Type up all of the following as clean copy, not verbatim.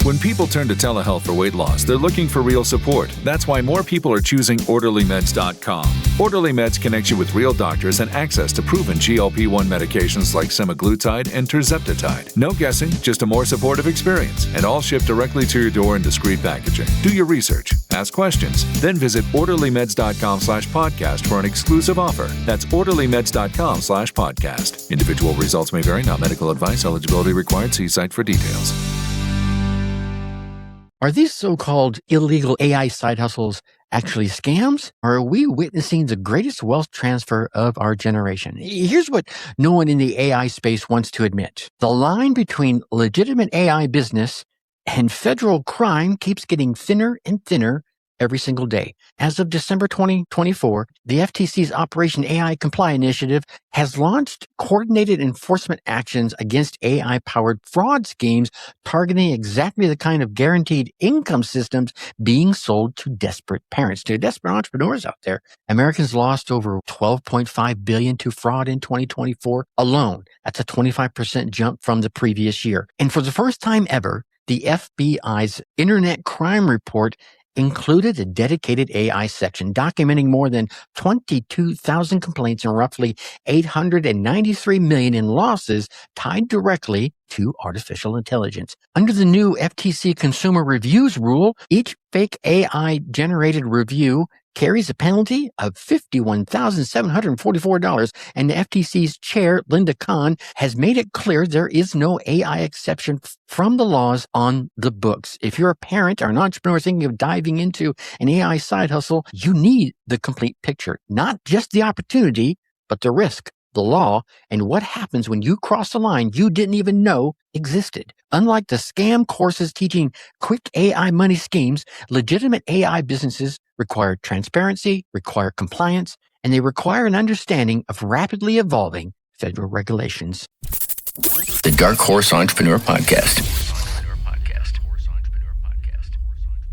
When people turn to telehealth for weight loss, they're looking for real support. That's why more people are choosing OrderlyMeds.com. Orderly Meds connects you with real doctors and access to proven GLP-1 medications like semaglutide and tirzepatide. No guessing, just a more supportive experience, and all shipped directly to your door in discreet packaging. Do your research, ask questions, then visit OrderlyMeds.com/podcast for an exclusive offer. That's OrderlyMeds.com/podcast. Individual results may vary, not medical advice. Eligibility required. See site for details. Are these so-called illegal AI side hustles actually scams? Or are we witnessing the greatest wealth transfer of our generation? Here's what no one in the AI space wants to admit. The line between legitimate AI business and federal crime keeps getting thinner and thinner every single day. As of December 2024, the FTC's Operation AI Comply initiative has launched coordinated enforcement actions against AI-powered fraud schemes targeting exactly the kind of guaranteed income systems being sold to desperate parents, to desperate entrepreneurs out there. Americans lost over $12.5 billion to fraud in 2024 alone. That's a 25% jump from the previous year. And for the first time ever, the FBI's Internet Crime Report included a dedicated AI section documenting more than 22,000 complaints and roughly $893 million in losses tied directly to artificial intelligence. Under the new FTC Consumer Reviews rule, each fake AI-generated review carries a penalty of $51,744, and the FTC's chair, Linda Kahn, has made it clear there is no AI exception from the laws on the books. If you're a parent or an entrepreneur thinking of diving into an AI side hustle, you need the complete picture, not just the opportunity, but the risk, the law, and what happens when you cross a line you didn't even know existed. Unlike the scam courses teaching quick AI money schemes, legitimate AI businesses require transparency, require compliance, and they require an understanding of rapidly evolving federal regulations. The Dark Horse Entrepreneur Podcast.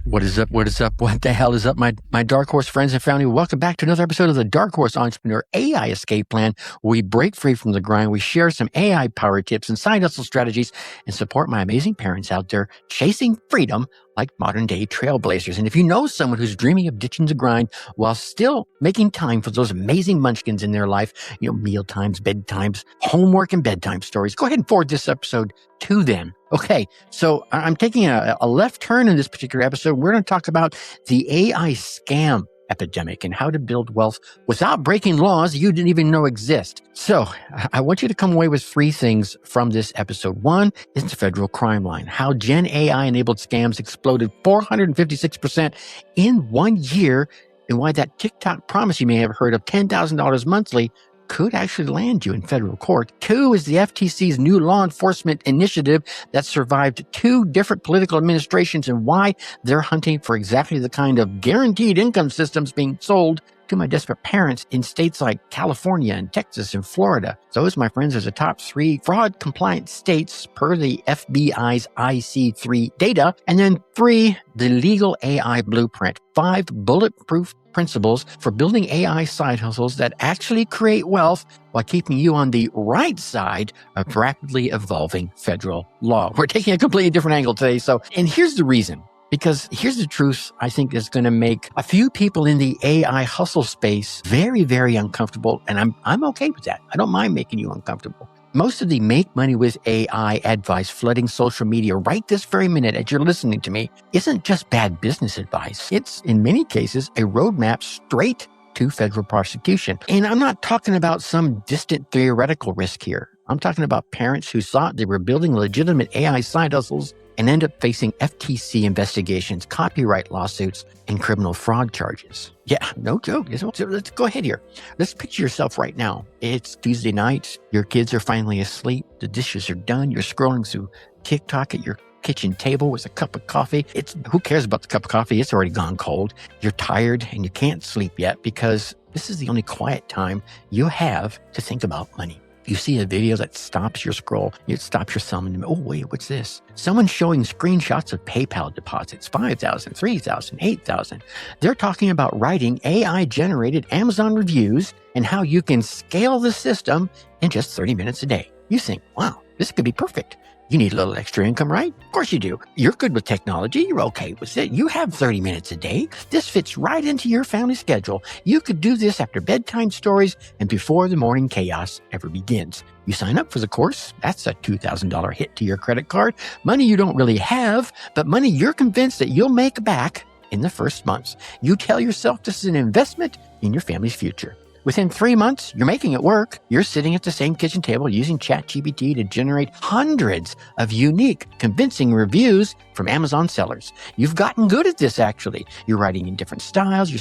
What is up? What is up? What the hell is up, my Dark Horse friends and family? Welcome back to another episode of the Dark Horse Entrepreneur AI Escape Plan, where we break free from the grind. We share some AI power tips and side hustle strategies and support my amazing parents out there chasing freedom like modern day trailblazers. And if you know someone who's dreaming of ditching the grind while still making time for those amazing munchkins in their life, meal times, bedtimes, homework and bedtime stories, go ahead and forward this episode to them. Okay, so I'm taking a left turn in this particular episode. We're going to talk about the AI scam epidemic and how to build wealth without breaking laws you didn't even know exist. So I want you to come away with three things from this episode. One is the federal crime line, how GenAI-enabled scams exploded 456% in 1 year, and why that TikTok promise you may have heard of $10,000 monthly could actually land you in federal court. Two is the FTC's new law enforcement initiative that survived 2 different political administrations and why they're hunting for exactly the kind of guaranteed income systems being sold to my desperate parents in states like California and Texas and Florida. Those, my friends, are the top 3 fraud-compliant states per the FBI's IC3 data. And then 3, the legal AI blueprint, 5 bulletproof principles for building AI side hustles that actually create wealth while keeping you on the right side of rapidly evolving federal law. We're taking a completely different angle today. And here's the reason. Because here's the truth I think is going to make a few people in the AI hustle space very, very uncomfortable. And I'm okay with that. I don't mind making you uncomfortable. Most of the make money with AI advice flooding social media right this very minute as you're listening to me isn't just bad business advice. It's, in many cases, a roadmap straight to federal prosecution. And I'm not talking about some distant theoretical risk here. I'm talking about parents who thought they were building legitimate AI side hustles and end up facing FTC investigations, copyright lawsuits, and criminal fraud charges. Yeah, no joke. So let's go ahead here. Let's picture yourself right now. It's Tuesday night. Your kids are finally asleep. The dishes are done. You're scrolling through TikTok at your kitchen table with a cup of coffee. Who cares about the cup of coffee? It's already gone cold. You're tired and you can't sleep yet because this is the only quiet time you have to think about money. You see a video that stops your scroll. It stops your thumb and, oh, wait, what's this? Someone's showing screenshots of PayPal deposits, $5,000, $3,000, $8,000. They're talking about writing AI-generated Amazon reviews and how you can scale the system in just 30 minutes a day. You think, wow, this could be perfect. You need a little extra income, right? Of course you do. You're good with technology. You're okay with it. You have 30 minutes a day. This fits right into your family schedule. You could do this after bedtime stories and before the morning chaos ever begins. You sign up for the course. That's a $2,000 hit to your credit card. Money you don't really have, but money you're convinced that you'll make back in the first months. You tell yourself this is an investment in your family's future. Within 3 months, you're making it work. You're sitting at the same kitchen table using ChatGPT to generate hundreds of unique, convincing reviews from Amazon sellers. You've gotten good at this, actually. You're writing in different styles, you're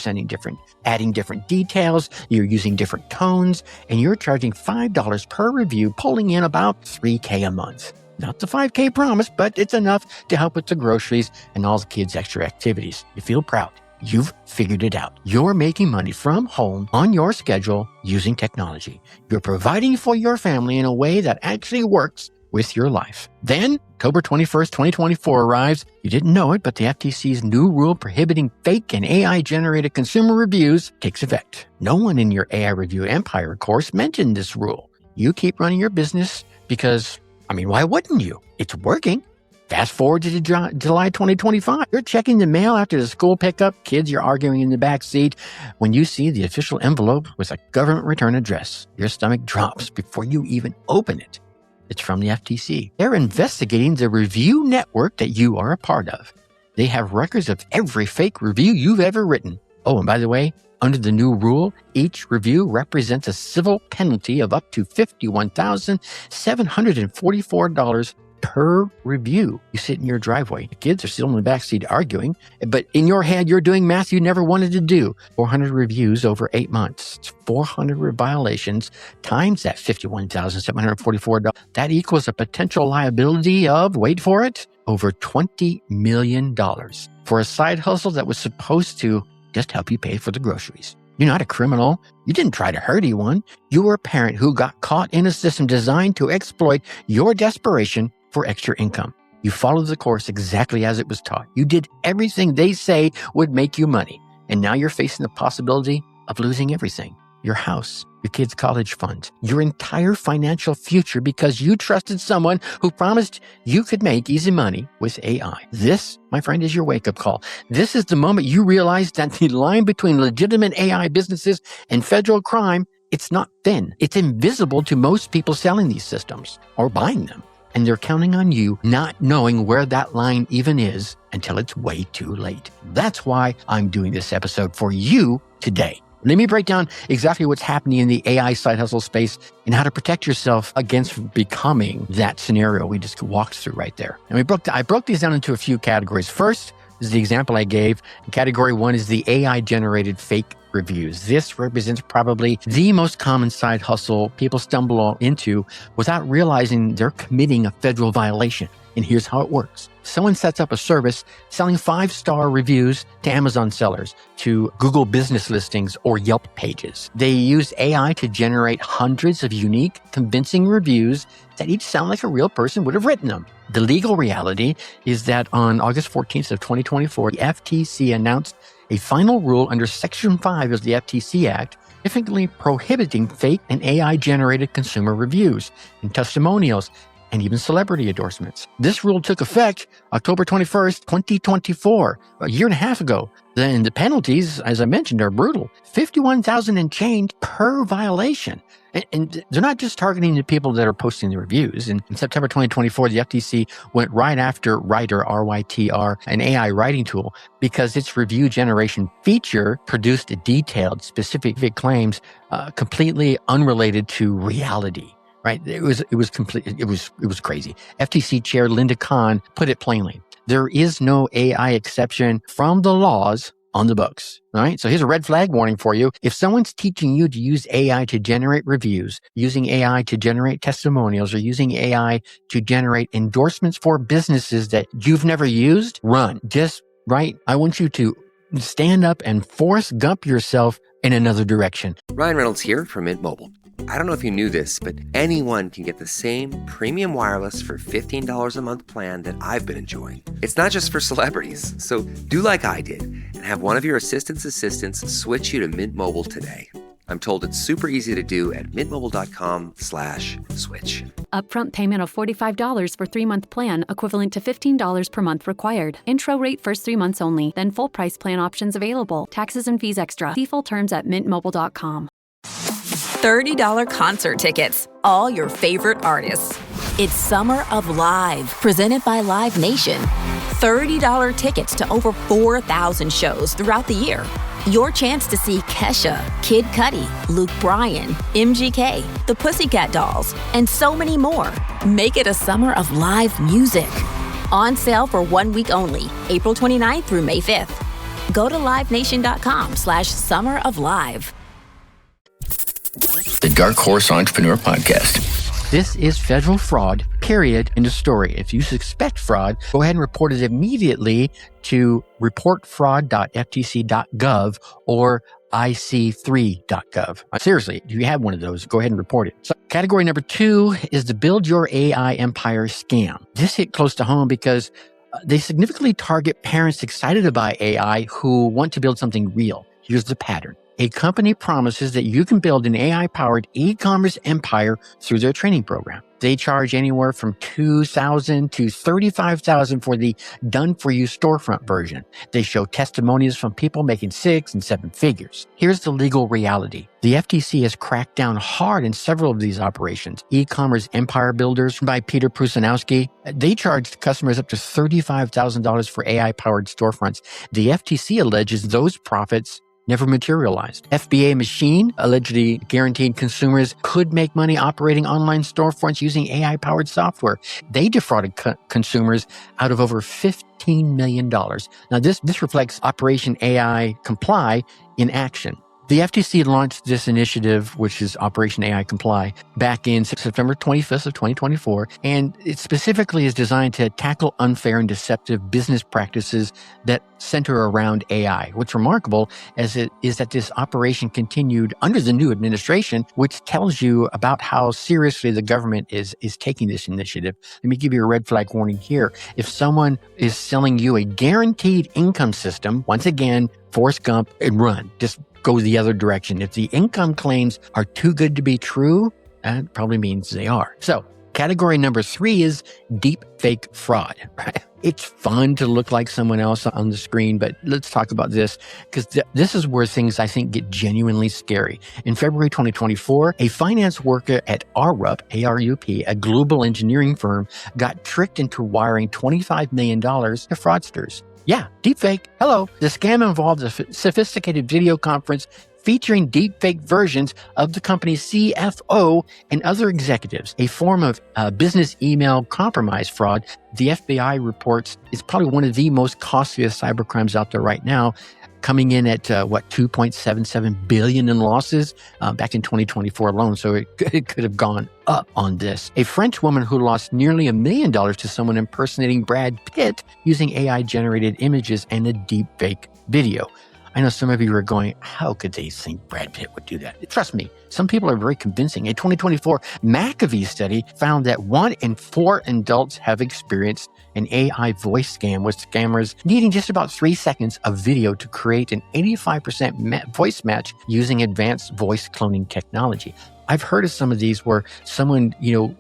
adding different details, you're using different tones, and you're charging $5 per review, pulling in about $3K a month. Not the $5K promise, but it's enough to help with the groceries and all the kids' extra activities. You feel proud. You've figured it out. You're making money from home on your schedule using technology. You're providing for your family in a way that actually works with your life. Then, October 21st, 2024 arrives. You didn't know it, but the FTC's new rule prohibiting fake and AI-generated consumer reviews takes effect. No one in your AI review empire course mentioned this rule. You keep running your business because, why wouldn't you? It's working. Fast forward to July 2025. You're checking the mail after the school pickup. Kids, you're arguing in the back seat. When you see the official envelope with a government return address, your stomach drops before you even open it. It's from the FTC. They're investigating the review network that you are a part of. They have records of every fake review you've ever written. Oh, and by the way, under the new rule, each review represents a civil penalty of up to $51,744 per review. You sit in your driveway. The kids are still in the backseat arguing, but in your head, you're doing math you never wanted to do. 400 reviews over 8 months. It's 400 violations times that $51,744. That equals a potential liability of, wait for it, over $20 million for a side hustle that was supposed to just help you pay for the groceries. You're not a criminal. You didn't try to hurt anyone. You were a parent who got caught in a system designed to exploit your desperation for extra income. You followed the course exactly as it was taught. You did everything they say would make you money. And now you're facing the possibility of losing everything. Your house, your kids' college fund, your entire financial future because you trusted someone who promised you could make easy money with AI. This, my friend, is your wake-up call. This is the moment you realize that the line between legitimate AI businesses and federal crime, it's not thin. It's invisible to most people selling these systems or buying them. And they're counting on you not knowing where that line even is until it's way too late. That's why I'm doing this episode for you today. Let me break down exactly what's happening in the AI side hustle space and how to protect yourself against becoming that scenario we just walked through right there. And I broke these down into a few categories. First is the example I gave. Category 1 is the AI-generated fake reviews. This represents probably the most common side hustle people stumble into without realizing they're committing a federal violation. And here's how it works. Someone sets up a service selling 5-star reviews to Amazon sellers, to Google business listings or Yelp pages. They use AI to generate hundreds of unique, convincing reviews that each sound like a real person would have written them. The legal reality is that on August 14th of 2024, the FTC announced a final rule under Section 5 of the FTC Act, significantly prohibiting fake and AI-generated consumer reviews and testimonials and even celebrity endorsements. This rule took effect October 21st, 2024, a year and a half ago. Then the penalties, as I mentioned, are brutal. $51,000 and change per violation. And they're not just targeting the people that are posting the reviews. In September 2024, the FTC went right after Writer, RYTR, an AI writing tool, because its review generation feature produced detailed, specific claims completely unrelated to reality. Right? It was crazy. FTC Chair Linda Khan put it plainly. There is no AI exception from the laws on the books. All right. So here's a red flag warning for you. If someone's teaching you to use AI to generate reviews, using AI to generate testimonials, or using AI to generate endorsements for businesses that you've never used, run. I want you to stand up and Forrest Gump yourself in another direction. Ryan Reynolds here from Mint Mobile. I don't know if you knew this, but anyone can get the same premium wireless for $15 a month plan that I've been enjoying. It's not just for celebrities. So do like I did and have one of your assistants switch you to Mint Mobile today. I'm told it's super easy to do at mintmobile.com/switch. Upfront payment of $45 for 3-month plan, equivalent to $15 per month required. Intro rate first 3 months only, then full price plan options available. Taxes and fees extra. See full terms at mintmobile.com. $30 concert tickets. All your favorite artists. It's Summer of Live, presented by Live Nation. $30 tickets to over 4,000 shows throughout the year. Your chance to see Kesha, Kid Cudi, Luke Bryan, MGK, the Pussycat Dolls, and so many more. Make it a summer of live music. On sale for 1 week only, April 29th through May 5th. Go to livenation.com/summeroflive. The Dark Horse Entrepreneur Podcast. This is federal fraud, period, end of story. If you suspect fraud, go ahead and report it immediately to reportfraud.ftc.gov or ic3.gov. Seriously, if you have one of those, go ahead and report it. So category number 2 is the Build Your AI Empire scam. This hit close to home because they significantly target parents excited to buy AI who want to build something real. Here's the pattern. A company promises that you can build an AI-powered e-commerce empire through their training program. They charge anywhere from $2,000 to $35,000 for the done-for-you storefront version. They show testimonials from people making 6 and 7 figures. Here's the legal reality. The FTC has cracked down hard in several of these operations. E-commerce empire builders by Peter Prusanowski, they charged customers up to $35,000 for AI-powered storefronts. The FTC alleges those profits never materialized. FBA Machine allegedly guaranteed consumers could make money operating online storefronts using AI-powered software. They defrauded consumers out of over $15 million. Now, this reflects Operation AI Comply in action. The FTC launched this initiative, which is Operation AI Comply, back in September 25th of 2024, and it specifically is designed to tackle unfair and deceptive business practices that center around AI. What's remarkable is that this operation continued under the new administration, which tells you about how seriously the government is taking this initiative. Let me give you a red flag warning here. If someone is selling you a guaranteed income system, once again, Forrest Gump and run. Just go the other direction. If the income claims are too good to be true, that probably means they are. So category number 3 is deepfake fraud. Right? It's fun to look like someone else on the screen, but let's talk about this because this is where things I think get genuinely scary. In February 2024, a finance worker at ARUP, A-R-U-P, a global engineering firm, got tricked into wiring $25 million to fraudsters. Yeah, deepfake. Hello. The scam involved a sophisticated video conference featuring deepfake versions of the company's CFO and other executives, a form of business email compromise fraud. The FBI reports is probably one of the most costliest cybercrimes out there right now, coming in at $2.77 billion in losses back in 2024 alone. So it could have gone up on this. A French woman who lost nearly $1 million to someone impersonating Brad Pitt using AI-generated images and a deepfake video. I know some of you are going, how could they think Brad Pitt would do that? Trust me, some people are very convincing. A 2024 McAfee study found that 1 in 4 adults have experienced an AI voice scam, with scammers needing just about 3 seconds of video to create an 85% voice match using advanced voice cloning technology. I've heard of some of these where someone,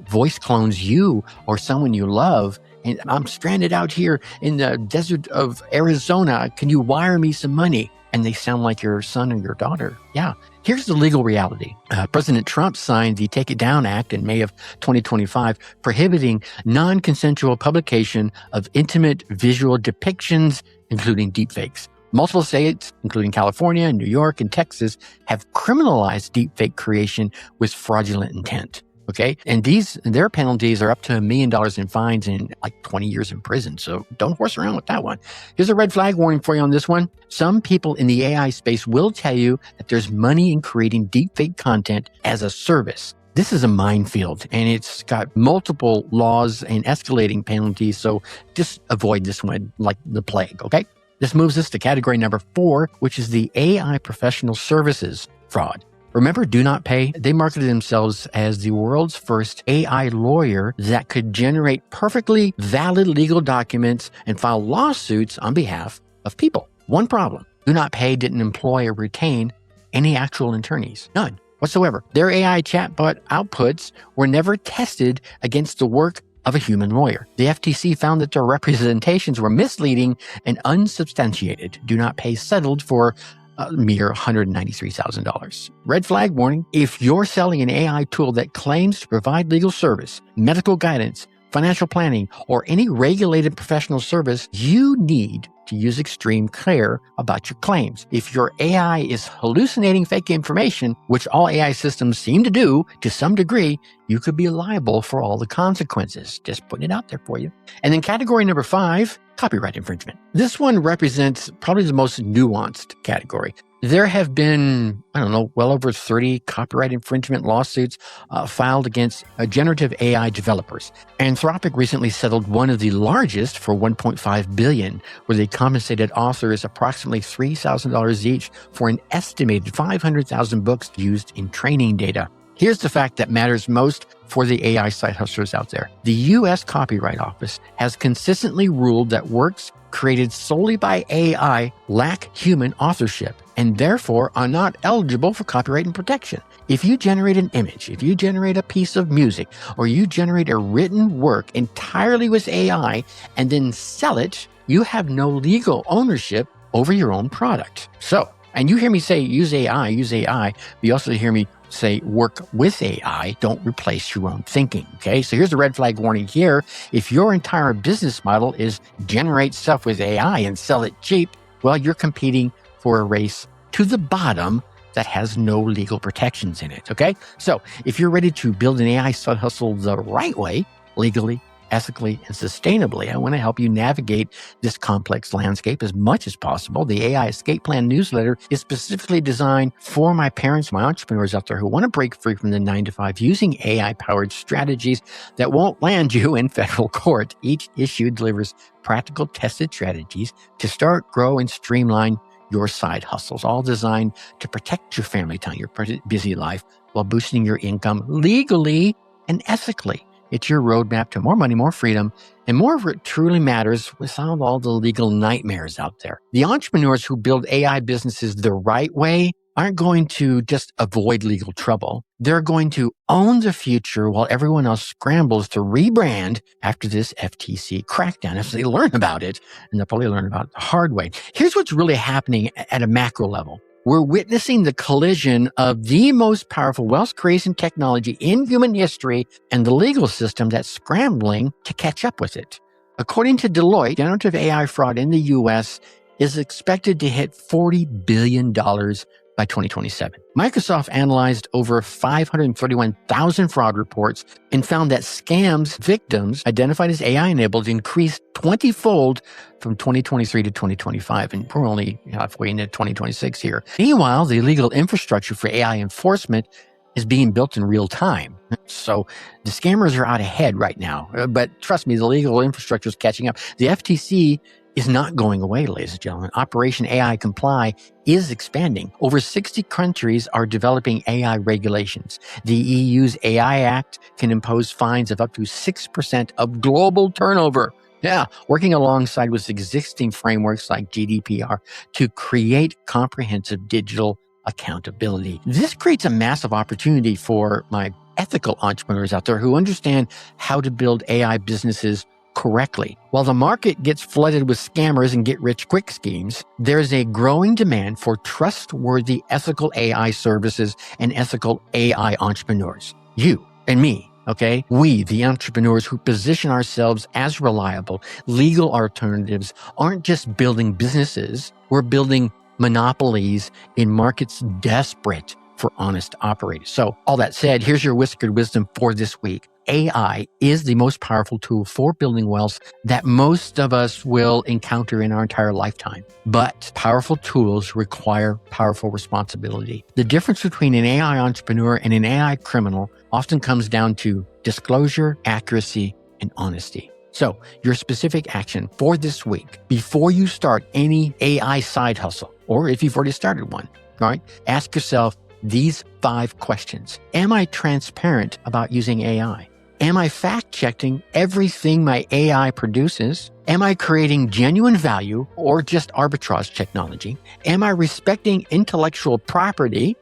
voice clones you or someone you love, and I'm stranded out here in the desert of Arizona. Can you wire me some money? And they sound like your son or your daughter. Yeah. Here's the legal reality. President Trump signed the Take It Down Act in May of 2025, prohibiting non-consensual publication of intimate visual depictions, including deepfakes. Multiple states, including California, New York, and Texas, have criminalized deepfake creation with fraudulent intent. Okay. And their penalties are up to $1 million in fines and like 20 years in prison. So don't horse around with that one. Here's a red flag warning for you on this one. Some people in the AI space will tell you that there's money in creating deepfake content as a service. This is a minefield, and it's got multiple laws and escalating penalties. So just avoid this one like the plague. Okay. This moves us to category number 4, which is the AI professional services fraud. Remember Do Not Pay? They marketed themselves as the world's first AI lawyer that could generate perfectly valid legal documents and file lawsuits on behalf of people. One problem: Do Not Pay didn't employ or retain any actual attorneys. None whatsoever. Their AI chatbot outputs were never tested against the work of a human lawyer. The FTC found that their representations were misleading and unsubstantiated. Do not pay settled for a mere $193,000. Red flag warning. If you're selling an AI tool that claims to provide legal service, medical guidance, financial planning, or any regulated professional service, you need to use extreme care about your claims. If your AI is hallucinating fake information, which all AI systems seem to do to some degree, you could be liable for all the consequences. Just putting it out there for you. And then category number 5, copyright infringement. This one represents probably the most nuanced category. There have been, well over 30 copyright infringement lawsuits filed against generative AI developers. Anthropic recently settled one of the largest for $1.5 billion, where they compensated authors approximately $3,000 each for an estimated 500,000 books used in training data. Here's the fact that matters most for the AI side hustlers out there. The U.S. Copyright Office has consistently ruled that works created solely by AI lack human authorship and therefore are not eligible for copyright and protection. If you generate an image, if you generate a piece of music, or you generate a written work entirely with AI and then sell it, you have no legal ownership over your own product. So, and you hear me say use AI, but you also hear me say work with AI, don't replace your own thinking, okay? So here's the red flag warning here. If your entire business model is generate stuff with AI and sell it cheap, well, you're competing for a race to the bottom that has no legal protections in it, okay? So if you're ready to build an AI side hustle the right way, legally, ethically, and sustainably, I want to help you navigate this complex landscape as much as possible. The AI Escape Plan newsletter is specifically designed for my parents, my entrepreneurs out there who want to break free from the 9-to-5 using AI-powered strategies that won't land you in federal court. Each issue delivers practical, tested strategies to start, grow, and streamline your side hustles, all designed to protect your family time, your busy life, while boosting your income legally and ethically. It's your roadmap to more money, more freedom, and more of what truly matters without all the legal nightmares out there. The entrepreneurs who build AI businesses the right way aren't going to just avoid legal trouble. They're going to own the future while everyone else scrambles to rebrand after this FTC crackdown, if they learn about it, and they'll probably learn about it the hard way. Here's what's really happening at a macro level. We're witnessing the collision of the most powerful wealth creation technology in human history and the legal system that's scrambling to catch up with it. According to Deloitte, generative AI fraud in the U.S. is expected to hit $40 billion by 2027. Microsoft analyzed over 531,000 fraud reports and found that scams victims identified as AI-enabled increased 20-fold from 2023 to 2025, and we're only halfway into 2026 here. Meanwhile, the legal infrastructure for AI enforcement is being built in real time. So the scammers are out ahead right now, but trust me, the legal infrastructure is catching up. The FTC is not going away, ladies and gentlemen. Operation AI Comply is expanding. Over 60 countries are developing AI regulations. The EU's AI Act can impose fines of up to 6% of global turnover. Yeah, working alongside with existing frameworks like GDPR to create comprehensive digital accountability. This creates a massive opportunity for my ethical entrepreneurs out there who understand how to build AI businesses correctly. While the market gets flooded with scammers and get-rich-quick schemes, there's a growing demand for trustworthy ethical AI services and ethical AI entrepreneurs. You and me, okay? We, the entrepreneurs who position ourselves as reliable, legal alternatives, aren't just building businesses, we're building monopolies in markets desperate for honest operators. So all that said, here's your Whiskered wisdom for this week. AI is the most powerful tool for building wealth that most of us will encounter in our entire lifetime. But powerful tools require powerful responsibility. The difference between an AI entrepreneur and an AI criminal often comes down to disclosure, accuracy, and honesty. So your specific action for this week, before you start any AI side hustle, or if you've already started one, all right, ask yourself these 5 questions. Am I transparent about using AI? Am I fact-checking everything my AI produces? Am I creating genuine value or just arbitrage technology? Am I respecting intellectual property?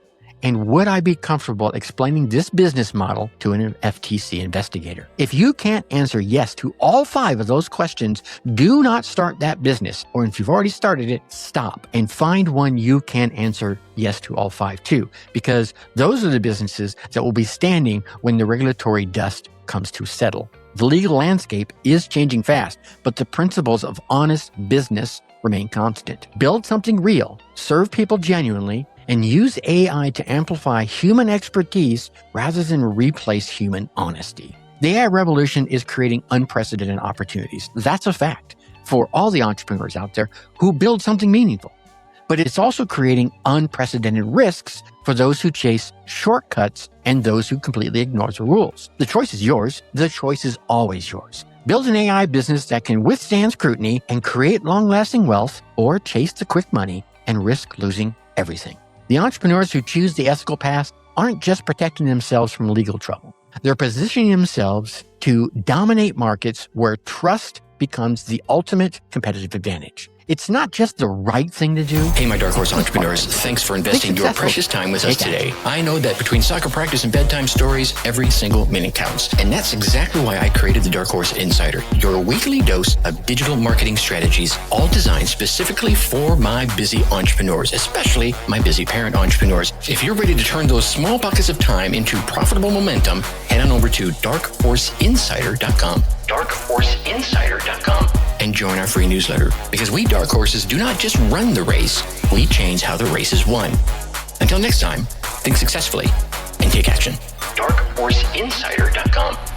And would I be comfortable explaining this business model to an FTC investigator? If you can't answer yes to all 5 of those questions, do not start that business. Or if you've already started it, stop and find one you can answer yes to all 5 too, because those are the businesses that will be standing when the regulatory dust comes to settle. The legal landscape is changing fast, but the principles of honest business remain constant. Build something real, serve people genuinely, and use AI to amplify human expertise rather than replace human honesty. The AI revolution is creating unprecedented opportunities. That's a fact for all the entrepreneurs out there who build something meaningful. But it's also creating unprecedented risks for those who chase shortcuts and those who completely ignore the rules. The choice is yours. The choice is always yours. Build an AI business that can withstand scrutiny and create long-lasting wealth, or chase the quick money and risk losing everything. The entrepreneurs who choose the ethical path aren't just protecting themselves from legal trouble. They're positioning themselves to dominate markets where trust becomes the ultimate competitive advantage. It's not just the right thing to do. Hey, my Dark Horse entrepreneurs, thanks for investing your precious time with us today. I know that between soccer practice and bedtime stories, every single minute counts. And that's exactly why I created the Dark Horse Insider, your weekly dose of digital marketing strategies, all designed specifically for my busy entrepreneurs, especially my busy parent entrepreneurs. If you're ready to turn those small buckets of time into profitable momentum, head on over to darkhorseinsider.com. darkhorseinsider.com and join our free newsletter, because we Dark Horses do not just run the race, we change how the race is won. Until next time, think successfully and take action. darkhorseinsider.com.